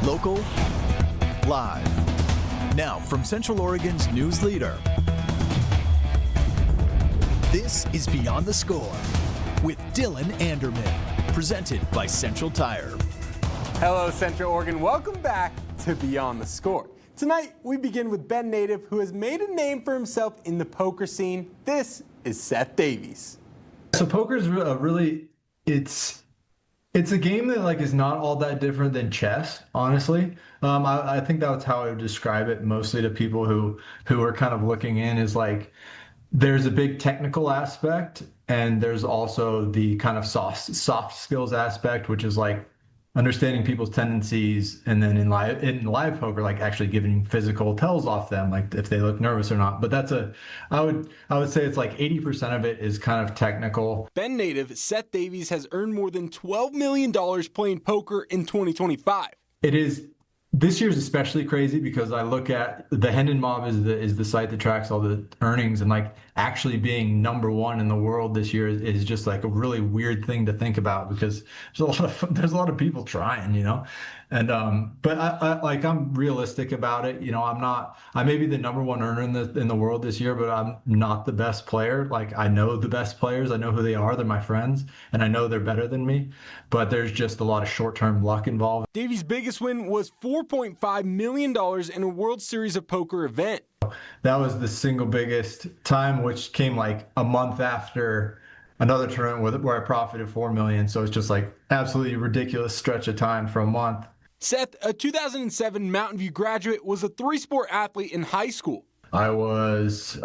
Local, live. Now from Central Oregon's news leader, this is Beyond the Score with Dylan Anderman, presented by Central Tire. Hello, Central Oregon. Welcome back to Beyond the Score. Tonight, we begin with Ben Native, who has made a name for himself in the poker scene. This is Seth Davies. So poker is really, it's a game that is not all that different than chess, honestly. I think that's how I would describe it mostly to people who are kind of looking in is there's a big technical aspect and there's also the kind of soft skills aspect, which is understanding people's tendencies, and then in live poker, actually giving physical tells off them, if they look nervous or not. But I would say it's 80% of it is kind of technical. Ben Native, Seth Davies, has earned more than $12 million playing poker in 2025. It is. This year's especially crazy because I look at the Hendon Mob is the site that tracks all the earnings, and actually being number one in the world this year is just a really weird thing to think about because there's a lot of people trying, and but I'm realistic about it. I may be the number one earner in the world this year, but I'm not the best player. I know the best players, I know who they are, they're my friends, and I know they're better than me, but there's just a lot of short-term luck involved. Davies' biggest win was $4.5 million in a World Series of Poker event. That was the single biggest time, which came a month after another tournament where I profited $4 million. So it's just absolutely ridiculous stretch of time for a month. Seth, a 2007 Mountain View graduate, was a three-sport athlete in high school. I was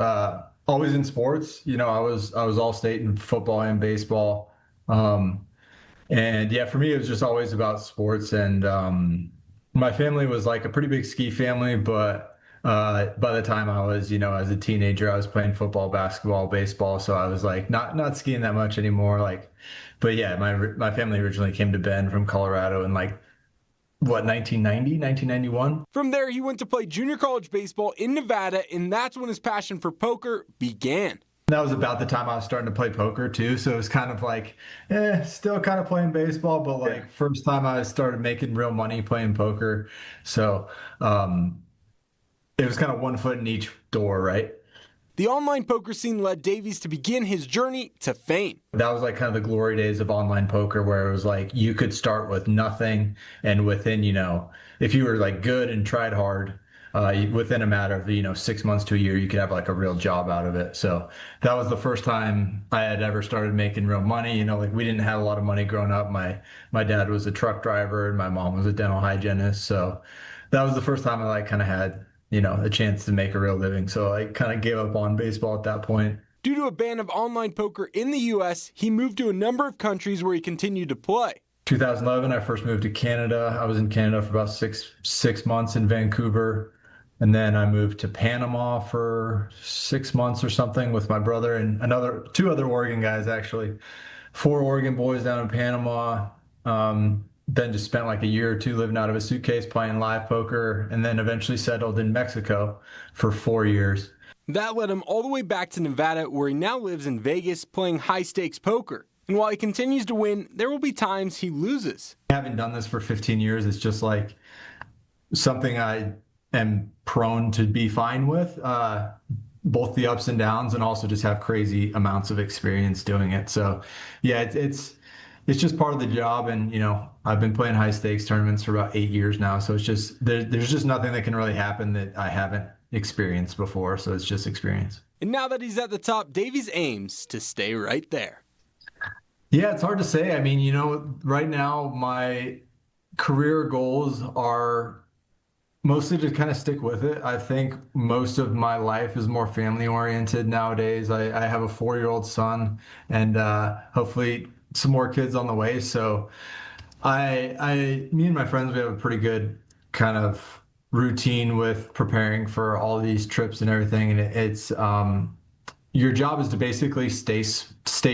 always in sports. I was all state in football and baseball. And yeah, for me, it was just always about sports. And my family was a pretty big ski family, but by the time I was, as a teenager, I was playing football, basketball, baseball. So I was not skiing that much anymore. But yeah, my family originally came to Bend from Colorado in 1990, 1991. From there, he went to play junior college baseball in Nevada, and that's when his passion for poker began. That was about the time I was starting to play poker too. So it was kind of still kind of playing baseball, but first time I started making real money playing poker. So it was kind of one foot in each door, right? The online poker scene led Davies to begin his journey to fame. That was kind of the glory days of online poker, where it was you could start with nothing, and within, if you were good and tried hard, within a matter of 6 months to a year, you could have a real job out of it. So that was the first time I had ever started making real money. We didn't have a lot of money growing up. My dad was a truck driver and my mom was a dental hygienist. So that was the first time I kind of had a chance to make a real living. So I kind of gave up on baseball at that point. Due to a ban of online poker in the U.S., he moved to a number of countries where he continued to play. 2011, I first moved to Canada. I was in Canada for about six months in Vancouver. And then I moved to Panama for 6 months or something with my brother and two other Oregon guys, actually. 4 Oregon boys down in Panama. Then just spent a year or two living out of a suitcase playing live poker, and then eventually settled in Mexico for 4 years. That led him all the way back to Nevada, where he now lives in Vegas playing high-stakes poker. And while he continues to win, there will be times he loses. Having done this for 15 years, it's just something I am prone to be fine with, both the ups and downs, and also just have crazy amounts of experience doing it. So yeah, it's just part of the job. And, I've been playing high stakes tournaments for about 8 years now. So it's just, there's just nothing that can really happen that I haven't experienced before. So it's just experience. And now that he's at the top, Davies aims to stay right there. Yeah, it's hard to say. I mean, right now my career goals are mostly to kind of stick with it. I think most of my life is more family oriented nowadays. I have a 4-year-old son and hopefully some more kids on the way. So me and my friends, we have a pretty good kind of routine with preparing for all these trips and everything. And it's your job is to basically stay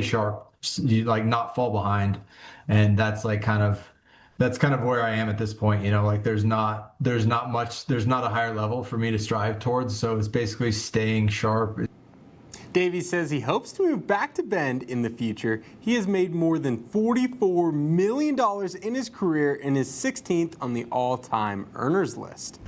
sharp, not fall behind. And that's kind of where I am at this point. There's not a higher level for me to strive towards. So it's basically staying sharp. Davies says he hopes to move back to Bend in the future. He has made more than $44 million in his career and is 16th on the all-time earners list.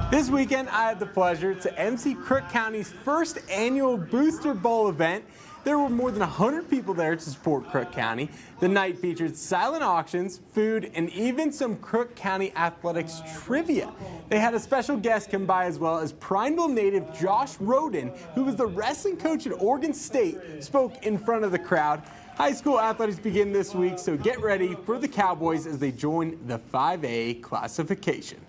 This weekend, I had the pleasure to MC Crook County's first annual Booster Bowl event. There were more than 100 people there to support Crook County. The night featured silent auctions, food, and even some Crook County athletics trivia. They had a special guest come by as well as Prineville native Josh Roden, who was the wrestling coach at Oregon State, spoke in front of the crowd. High school athletics begin this week, so get ready for the Cowboys as they join the 5A classification.